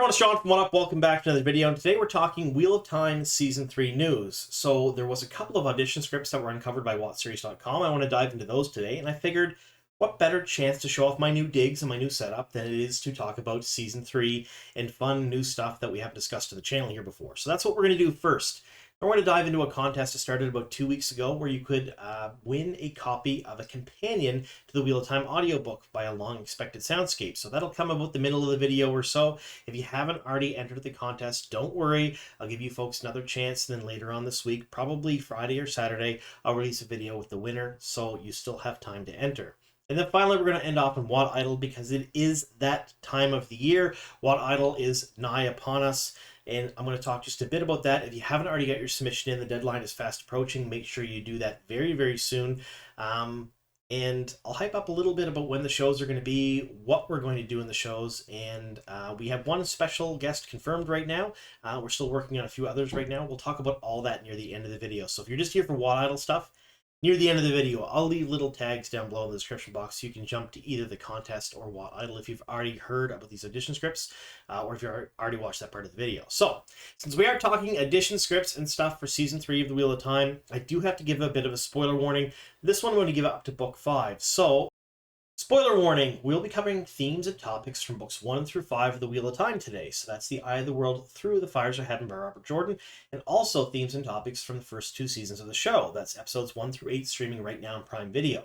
everyone, it's Sean from What Up. Welcome back to another video, and today we're talking Wheel of Time Season 3 news. So there was a couple of audition scripts that were uncovered by WoTSeries.com. I want to dive into those today, and I figured what better chance to show off my new digs and my new setup than it is to talk about Season 3 and fun new stuff that we haven't discussed to the channel here before. So that's what we're going to do first. We're going to dive into a contest that started about 2 weeks ago where you could win a copy of a companion to the Wheel of Time audiobook by a long-expected soundscape. So that'll come about the middle of the video or so. If you haven't already entered the contest, don't worry. I'll give you folks another chance. And then later on this week, probably Friday or Saturday, I'll release a video with the winner, so you still have time to enter. And then finally, we're going to end off on Wat Idol because it is that time of the year. Wat Idol is nigh upon us. And I'm going to talk just a bit about that. If you haven't already got your submission in, the deadline is fast approaching. Make sure you do that very, very soon. And I'll hype up a little bit about when the shows are going to be, what we're going to do in the shows. And we have one special guest confirmed right now. We're still working on a few others right now. We'll talk about all that near the end of the video. So if you're just here for Wat Idol stuff, near the end of the video, I'll leave little tags down below in the description box so you can jump to either the contest or Wat Idol if you've already heard about these audition scripts or if you've already watched that part of the video. So, since we are talking audition scripts and stuff for Season 3 of the Wheel of Time, I do have to give a bit of a spoiler warning. This one I'm going to give up to Book 5. So, spoiler warning, we'll be covering themes and topics from books 1 through 5 of the Wheel of Time today. So that's The Eye of the World, Through the Fires Are Hidden by Robert Jordan, and also themes and topics from the first 2 seasons of the show. That's episodes 1 through 8 streaming right now on Prime Video.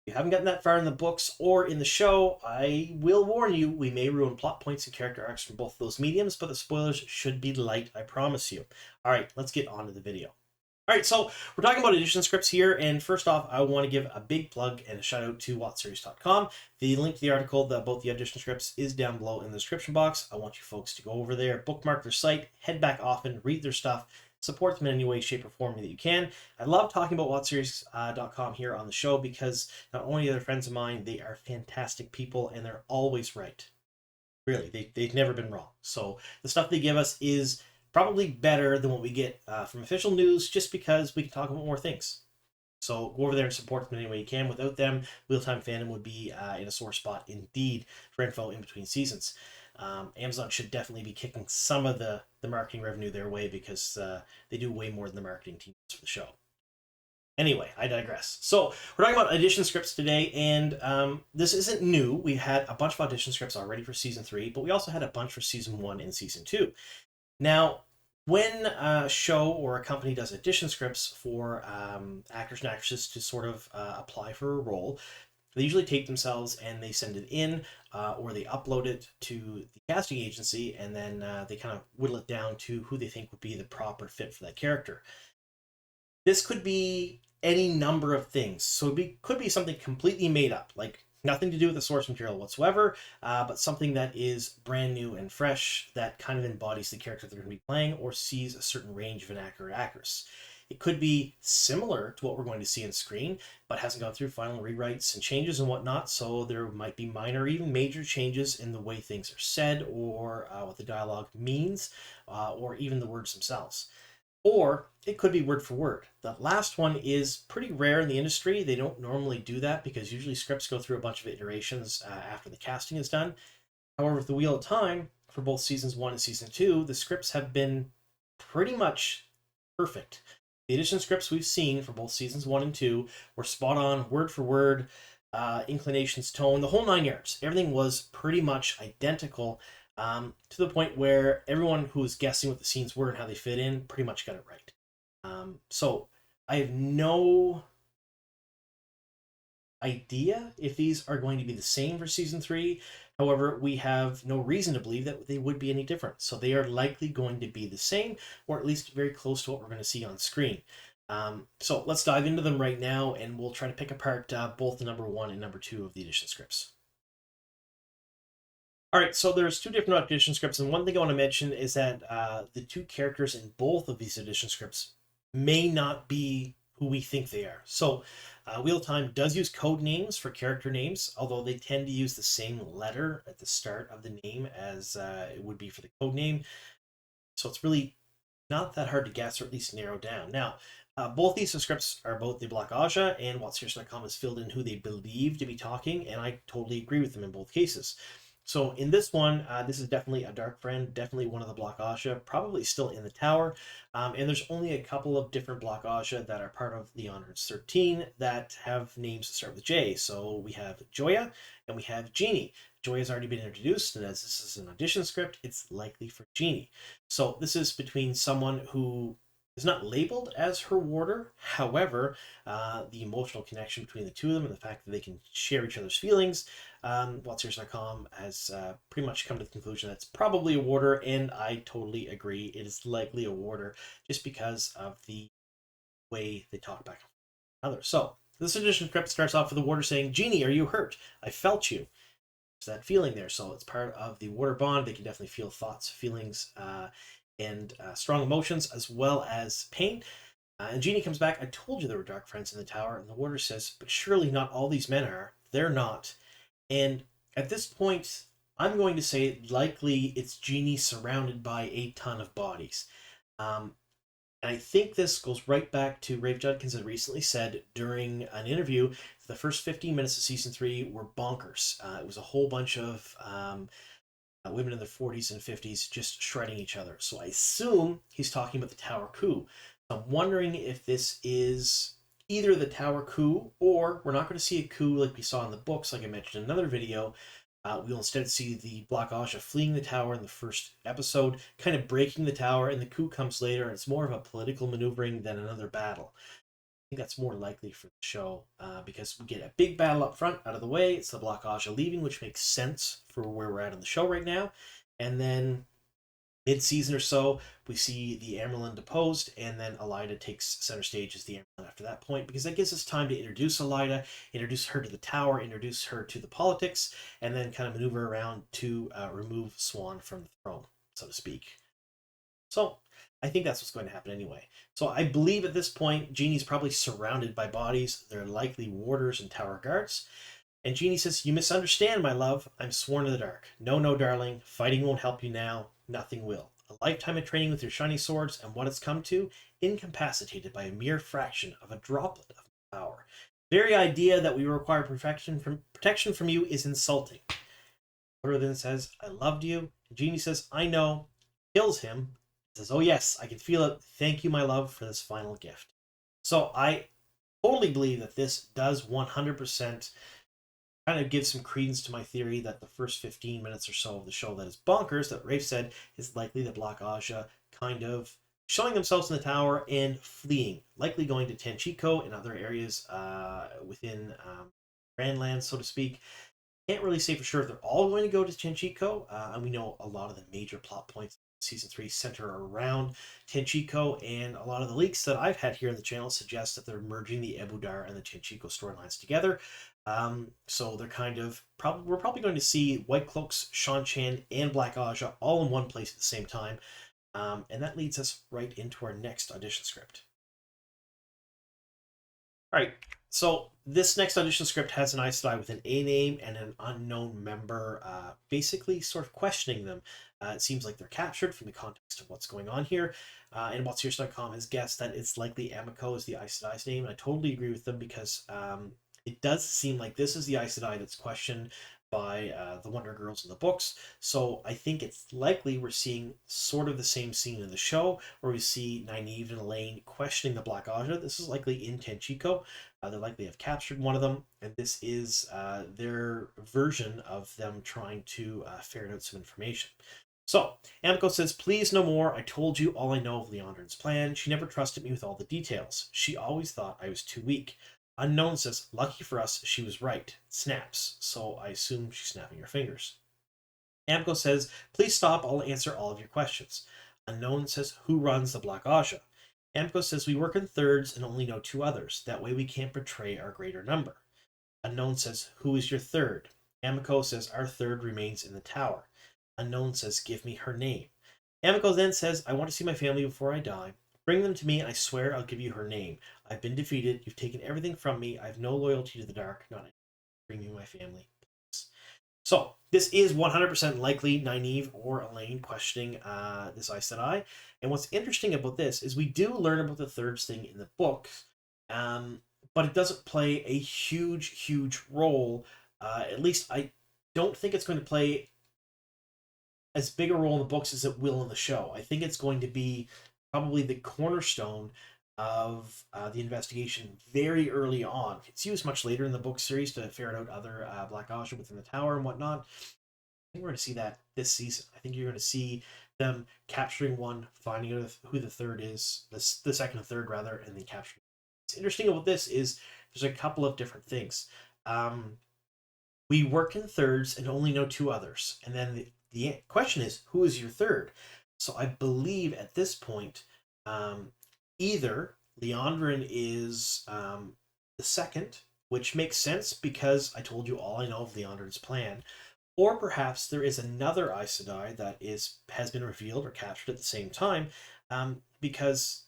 If you haven't gotten that far in the books or in the show, I will warn you, we may ruin plot points and character arcs from both of those mediums, but the spoilers should be light, I promise you. Alright, let's get on to the video. Alright, so we're talking about audition scripts here, and first off, I want to give a big plug and a shout out to WoTSeries.com. The link to the article about the audition scripts is down below in the description box. I want you folks to go over there, bookmark their site, head back often, read their stuff, support them in any way, shape, or form that you can. I love talking about WoTSeries.com here on the show because not only are they friends of mine, they are fantastic people, and they're always right. Really, they've never been wrong. So the stuff they give us is probably better than what we get from official news just because we can talk about more things. So go over there and support them any way you can. Without them, Wheel of Time fandom would be in a sore spot indeed for info in between seasons. Amazon should definitely be kicking some of the marketing revenue their way because they do way more than the marketing team does for the show. Anyway, I digress. So we're talking about audition scripts today, and this isn't new. We had a bunch of audition scripts already for Season 3, but we also had a bunch for Season 1 and Season 2. Now, when a show or a company does audition scripts for actors and actresses to sort of apply for a role, they usually tape themselves and they send it in or they upload it to the casting agency, and then they kind of whittle it down to who they think would be the proper fit for that character. This could be any number of things. So it could be something completely made up, like nothing to do with the source material whatsoever, but something that is brand new and fresh that kind of embodies the character they're going to be playing or sees a certain range of an actor or actress. It could be similar to what we're going to see on screen, but hasn't gone through final rewrites and changes and whatnot, so there might be minor or even major changes in the way things are said or what the dialogue means or even the words themselves. Or it could be word for word. The last one is pretty rare in the industry. They don't normally do that because usually scripts go through a bunch of iterations after the casting is done. However, with the Wheel of Time, for both Seasons 1 and Season 2, the scripts have been pretty much perfect. The audition scripts we've seen for both Seasons 1 and 2 were spot on, word for word, inclinations, tone, the whole 9 yards. Everything was pretty much identical. To the point where everyone who was guessing what the scenes were and how they fit in pretty much got it right. So I have no idea if these are going to be the same for Season 3. However, we have no reason to believe that they would be any different. So they are likely going to be the same, or at least very close to what we're going to see on screen. So let's dive into them right now, and we'll try to pick apart both the number 1 and number 2 of the audition scripts. Alright, so there's 2 different audition scripts, and one thing I want to mention is that the 2 characters in both of these audition scripts may not be who we think they are. So, Wheel of Time does use code names for character names, although they tend to use the same letter at the start of the name as it would be for the code name. So it's really not that hard to guess, or at least narrow down. Now, both these scripts are both the Black Ajah, and WoTSeries.com has filled in who they believe to be talking, and I totally agree with them in both cases. So in this one, this is definitely a dark friend, definitely one of the Black Ajah, probably still in the tower. And there's only a couple of different Black Ajah that are part of the Honored 13 that have names that start with J. So we have Joya and we have Genie. Joya's already been introduced, and as this is an audition script, it's likely for Genie. So this is between someone who is not labeled as her warder. However, the emotional connection between the two of them and the fact that they can share each other's feelings, WoTSeries.com has pretty much come to the conclusion that it's probably a warder, and I totally agree. It is likely a warder just because of the way they talk back and forth. So this edition script starts off with the warder saying, "Genie, are you hurt? I felt you." There's that feeling there. So it's part of the warder bond. They can definitely feel thoughts, feelings, and strong emotions as well as pain. And Genie comes back. "I told you there were dark friends in the tower." And the warder says, "But surely not all these men are. They're not." And at this point, I'm going to say likely it's Genie surrounded by a ton of bodies. And I think this goes right back to Rafe Judkins had recently said during an interview the first 15 minutes of season 3 were bonkers. It was a whole bunch of women in their 40s and 50s just shredding each other. So I assume he's talking about the Tower Coup. I'm wondering if this is either the Tower Coup, or we're not going to see a coup like we saw in the books, like I mentioned in another video. We'll instead see the Black Ajah fleeing the tower in the first episode, kind of breaking the tower, and the coup comes later, and it's more of a political maneuvering than another battle. I think that's more likely for the show, because we get a big battle up front out of the way. It's the Black Ajah leaving, which makes sense for where we're at in the show right now. And then mid-season or so, we see the Amerlin deposed, and then Elida takes center stage as the Amerlin after that point, because that gives us time to introduce Elida, introduce her to the tower, introduce her to the politics, and then kind of maneuver around to remove Swan from the throne, so to speak. So I think that's what's going to happen anyway. So I believe at this point, Genie's probably surrounded by bodies. They're likely warders and tower guards. And Genie says, "You misunderstand, my love. I'm sworn to the dark. No, no, darling. Fighting won't help you now. Nothing will. A lifetime of training with your shiny swords, and what it's come to, incapacitated by a mere fraction of a droplet of power. The very idea that we require protection from you is insulting." Warder then says, "I loved you." Genie says, "I know." Kills him. Says, "Oh yes, I can feel it. Thank you, my love, for this final gift." So I totally believe that this does 100% kind of give some credence to my theory that the first 15 minutes or so of the show that is bonkers, that Rafe said is likely the Black Ajah kind of showing themselves in the tower and fleeing, likely going to Tenchiko and other areas within Grandland, so to speak. Can't really say for sure if they're all going to go to Tenchiko, and we know a lot of the major plot points season 3 center around Tenchiko, and a lot of the leaks that I've had here on the channel suggest that they're merging the Ebudar and the Tenchiko storylines together. So they're kind of we're probably going to see White Cloaks, Shan Chan, and Black Ajah all in one place at the same time. And that leads us right into our next audition script. All right, so this next audition script has an Aes Sedai with an A name and an unknown member, basically sort of questioning them. It seems like they're captured from the context of what's going on here. And WoTSeries.com has guessed that it's likely Amiko is the Aes Sedai's name. And I totally agree with them because it does seem like this is the Aes Sedai that's questioned by the Wonder Girls in the books. So I think it's likely we're seeing sort of the same scene in the show where we see Nynaeve and Elaine questioning the Black Ajah. This is likely in Tenchiko. They likely have captured one of them, and this is their version of them trying to ferret out some information. So, Amiko says, "Please no more. I told you all I know of Leandrin's plan. She never trusted me with all the details. She always thought I was too weak." Unknown says, "Lucky for us, she was right." Snaps, so I assume she's snapping her fingers. Amiko says, "Please stop. I'll answer all of your questions." Unknown says, "Who runs the Black Ajah?" Amiko says, "We work in thirds and only know 2 others. That way we can't betray our greater number." Unknown says, "Who is your third?" Amiko says, "Our third remains in the tower." Unknown says, "Give me her name." Amiko then says, "I want to see my family before I die. Bring them to me, and I swear I'll give you her name. I've been defeated. You've taken everything from me. I have no loyalty to the dark. Not bring me my family." So this is 100% likely Nynaeve or Elaine questioning this Aes Sedai. And what's interesting about this is we do learn about the thirds thing in the book, but it doesn't play a huge role. At least I don't think it's going to play as big a role in the books as it will in the show. I think it's going to be probably the cornerstone of the investigation very early on. It's used much later in the book series to ferret out other Black Ajah within the tower and whatnot. I think we're going to see that this season. I think you're going to see them capturing one, finding out who the third is, the second and third rather, and then capturing. What's interesting about this is there's a couple of different things. We work in thirds and only know two others, and then the question is, who is your third? So I believe at this point, either Leandrin is the second, which makes sense because I told you all I know of Leandrin's plan, or perhaps there is another Aes Sedai that has been revealed or captured at the same time, because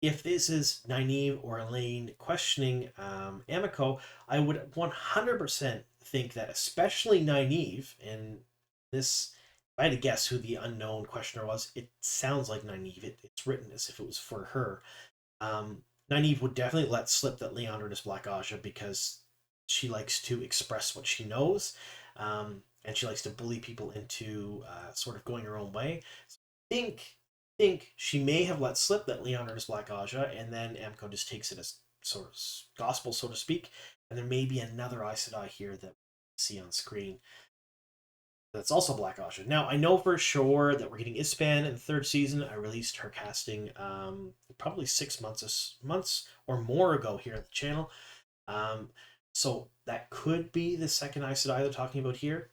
if this is Nynaeve or Elaine questioning Amiko, I would 100% think that, especially Nynaeve, and this, if I had to guess who the unknown questioner was, it sounds like Nynaeve. It's written as if it was for her. Nynaeve would definitely let slip that Leandrin is Black Ajah because she likes to express what she knows, and she likes to bully people into sort of going her own way. So I think she may have let slip that Leandrin is Black Ajah, and then Amco just takes it as sort of gospel, so to speak. And there may be another Aes Sedai here that we see on screen that's also Black Ajah. Now, I know for sure that we're getting Ispan in the third season. I released her casting probably 6 months or more ago here at the channel. So that could be the second Aes Sedai they're talking about here.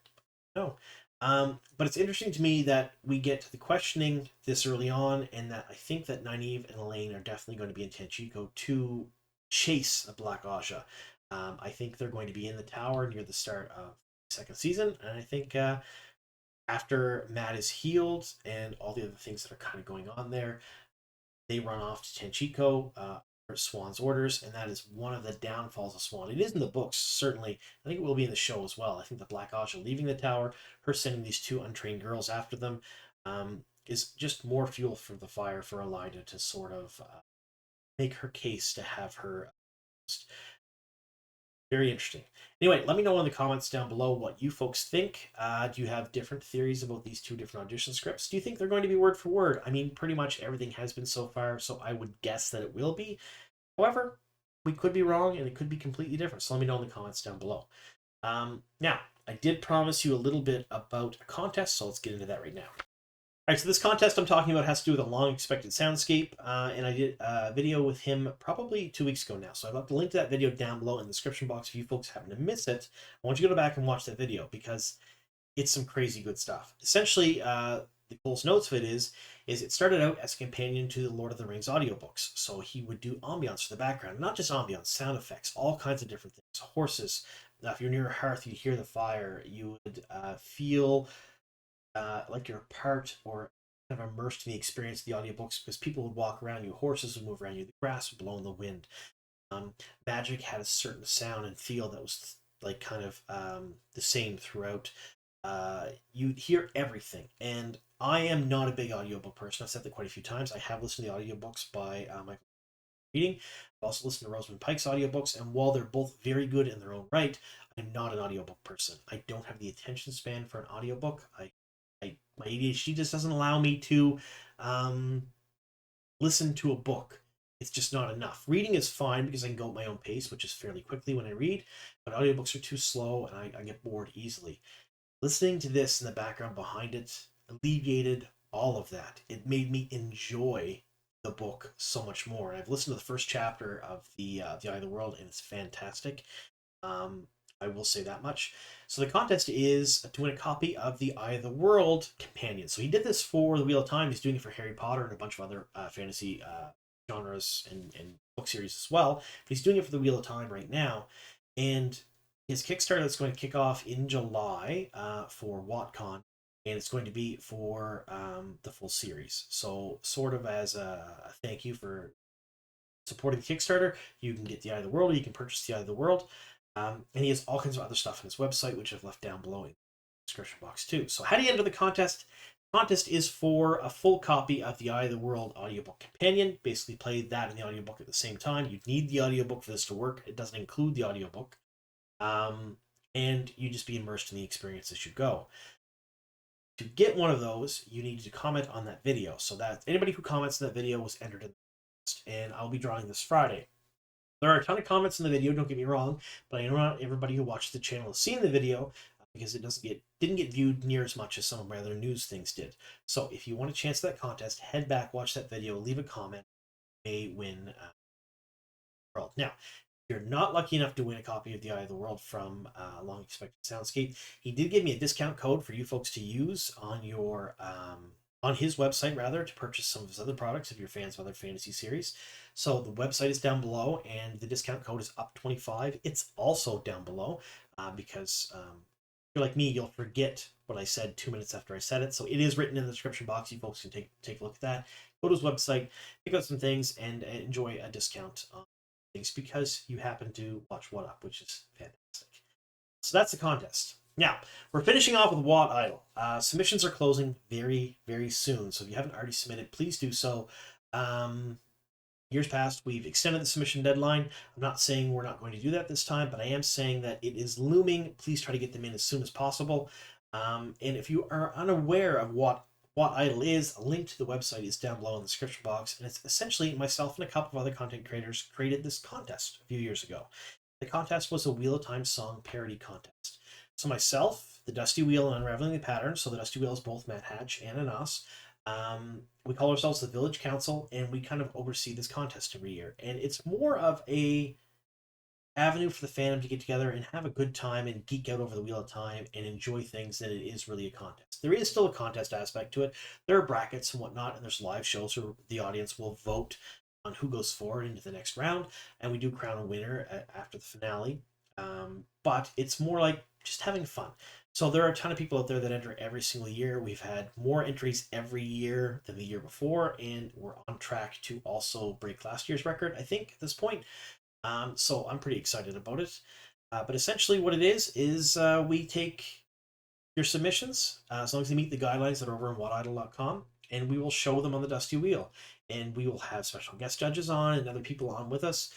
No. But it's interesting to me that we get to the questioning this early on, and that I think that Nynaeve and Elaine are definitely going to be in Tenchiko to chase a Black Ajah. I think they're going to be in the tower near the start of the second season, and I think after Matt is healed and all the other things that are kind of going on there, they run off to Tenchiko, Swan's orders, and that is one of the downfalls of Swan. It is in the books, certainly. I think it will be in the show as well. I think the Black Ajah leaving the tower, her sending these two untrained girls after them, is just more fuel for the fire for Elida to sort of make her case to have her. Very interesting. Anyway, let me know in the comments down below what you folks think. Do you have different theories about these two different audition scripts? Do you think they're going to be word for word? I mean, pretty much everything has been so far, so I would guess that it will be. However, we could be wrong and it could be completely different. So let me know in the comments down below. Now, I did promise you a little bit about a contest, so let's get into that right now. All right, so this contest I'm talking about has to do with a long-expected soundscape, and I did a video with him probably 2 weeks ago now. So I've left a link to that video down below in the description box if you folks happen to miss it. I want you to go back and watch that video because it's some crazy good stuff. Essentially, the Cole's notes of it is it started out as a companion to the Lord of the Rings audiobooks. So he would do ambiance for the background, not just ambiance, sound effects, all kinds of different things. Horses. If you're near a hearth, you hear the fire. You would feel like you're a part or kind of immersed in the experience of the audiobooks because people would walk around you, horses would move around you, the grass would blow in the wind. Magic had a certain sound and feel that was like kind of the same throughout. You'd hear everything, and I am not a big audiobook person. I've said that quite a few times. I have listened to the audiobooks by Michael Reading. I've also listened to Rosamund Pike's audiobooks, and while they're both very good in their own right, I'm not an audiobook person. I don't have the attention span for an audiobook. My ADHD just doesn't allow me to listen to a book. It's just not enough. Reading is fine because I can go at my own pace, which is fairly quickly when I read, but audiobooks are too slow and I get bored easily. Listening to this in the background behind it alleviated all of that. It made me enjoy the book so much more. And I've listened to the first chapter of the Eye of the World, and it's fantastic. I will say that much. So the contest is to win a copy of the Eye of the World companion. So he did this for the Wheel of Time. He's doing it for Harry Potter and a bunch of other fantasy genres and book series as well. But he's doing it for the Wheel of Time right now. And his Kickstarter that's going to kick off in July for WotCon, and it's going to be for the full series. So sort of as a thank you for supporting the Kickstarter, you can get the Eye of the World, or you can purchase the Eye of the World. And he has all kinds of other stuff on his website, which I've left down below in the description box too. So how do you enter the contest? The contest is for a full copy of the Eye of the World audiobook companion. Basically play that and the audiobook at the same time. You need the audiobook for this to work. It doesn't include the audiobook. And you just be immersed in the experience as you go. To get one of those, you need to comment on that video. So that anybody who comments in that video was entered in the list, and I'll be drawing this Friday. There are a ton of comments in the video, don't get me wrong, but I know not everybody who watches the channel has seen the video because it didn't get viewed near as much as some of my other news things did. So if you want a chance at that contest, head back, watch that video, leave a comment, you may win world. Now, if you're not lucky enough to win a copy of The Eye of the World from Long Expected Soundscape, he did give me a discount code for you folks to use on your on his website, rather, to purchase some of his other products if you're fans of other fantasy series. So the website is down below, and the discount code is up25. It's also down below because if you're like me, you'll forget what I said 2 minutes after I said it. So it is written in the description box. You folks can take a look at that. Go to his website, pick out some things, and enjoy a discount on things because you happen to watch What Up, which is fantastic. So that's the contest. Now, we're finishing off with Wat Idol. Submissions are closing very, very soon, so if you haven't already submitted, please do so. Years past, we've extended the submission deadline. I'm not saying we're not going to do that this time, but I am saying that it is looming. Please try to get them in as soon as possible. And if you are unaware of what Idol is, a link to the website is down below in the description box, and it's essentially myself and a couple of other content creators created this contest a few years ago. The contest was a Wheel of Time song parody contest. So myself, the Dusty Wheel, and Unraveling the Pattern, so the Dusty Wheel is both Matt Hatch and Anas, we call ourselves the Village Council, and we kind of oversee this contest every year. And it's more of a avenue for the fandom to get together and have a good time and geek out over the Wheel of Time and enjoy things than it is really a contest. There is still a contest aspect to it. There are brackets and whatnot, and there's live shows where the audience will vote on who goes forward into the next round, and we do crown a winner after the finale. But it's more like just having fun. So there are a ton of people out there that enter every single year. We've had more entries every year than the year before, and we're on track to also break last year's record, I think, at this point. So I'm pretty excited about it. But essentially what it is we take your submissions, as long as they meet the guidelines that are over on WotIdol.com, and we will show them on the Dusty Wheel. And we will have special guest judges on and other people on with us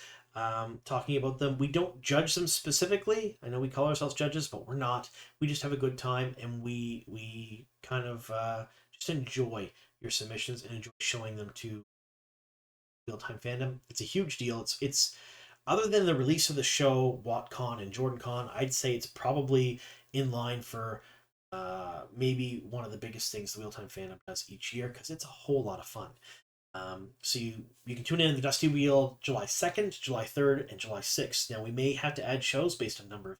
talking about them. We don't judge them specifically. I know we call ourselves judges, but we're not. We just have a good time, and we kind of just enjoy your submissions and enjoy showing them to real-time fandom. It's a huge deal. It's other than the release of the show, WatCon and JordanCon, I'd say it's probably in line for maybe one of the biggest things the real-time fandom does each year, because it's a whole lot of fun. So you can tune in the Dusty Wheel July 2nd, July 3rd, and July 6th. Now, we may have to add shows based on number of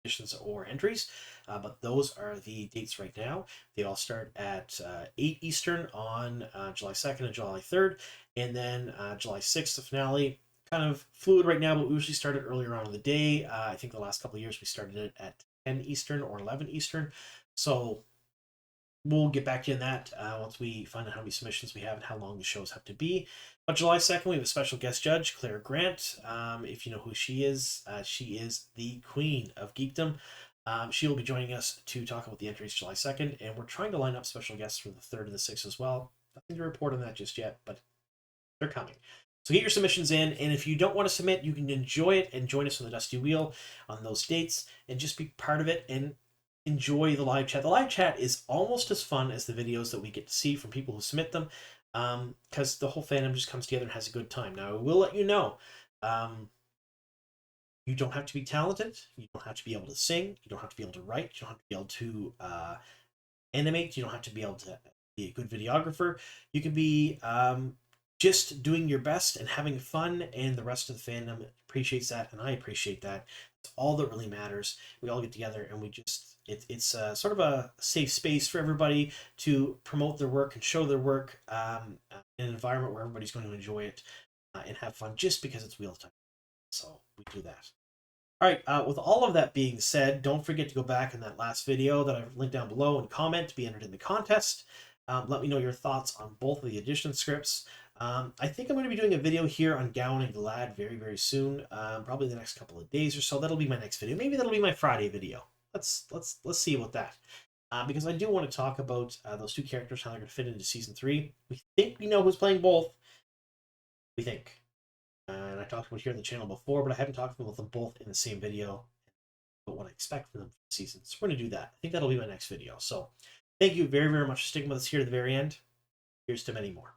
editions or entries, but those are the dates right now. They all start at 8 Eastern on July 2nd and July 3rd, and then July 6th, the finale. Kind of fluid right now, but we usually started earlier on in the day. I think the last couple of years we started it at 10 Eastern or 11 Eastern. So we'll get back to you on that once we find out how many submissions we have and how long the shows have to be. But July 2nd, we have a special guest judge, Claire Grant. If you know who she is the queen of geekdom. She will be joining us to talk about the entries July 2nd, and we're trying to line up special guests for the 3rd and the 6th as well. Nothing to report on that just yet, but they're coming. So get your submissions in, and if you don't want to submit, you can enjoy it and join us on the Dusty Wheel on those dates and just be part of it and enjoy the live chat. The live chat is almost as fun as the videos that we get to see from people who submit them, because the whole fandom just comes together and has a good time. Now, I will let you know, you don't have to be talented, you don't have to be able to sing, you don't have to be able to write, you don't have to be able to animate, you don't have to be able to be a good videographer. You can be just doing your best and having fun, and the rest of the fandom appreciates that, and I appreciate that. It's all that really matters. We all get together, and we just it's sort of a safe space for everybody to promote their work and show their work in an environment where everybody's going to enjoy it and have fun, just because it's Wheel of Time. So we do that. All right, with all of that being said, don't forget to go back in that last video that I've linked down below and comment to be entered in the contest. Let me know your thoughts on both of the edition scripts. I think I'm going to be doing a video here on Gowan and Glad very, very soon, probably the next couple of days or so. That'll be my next video. Maybe that'll be my Friday video. Let's see about that. Because I do want to talk about those two characters, how they're going to fit into Season 3. We think we know who's playing both. We think. And I talked about here on the channel before, but I haven't talked about them both in the same video, but what I expect from them for the season. So we're going to do that. I think that'll be my next video. So Thank you very, very much for sticking with us here to the very end. Here's to many more.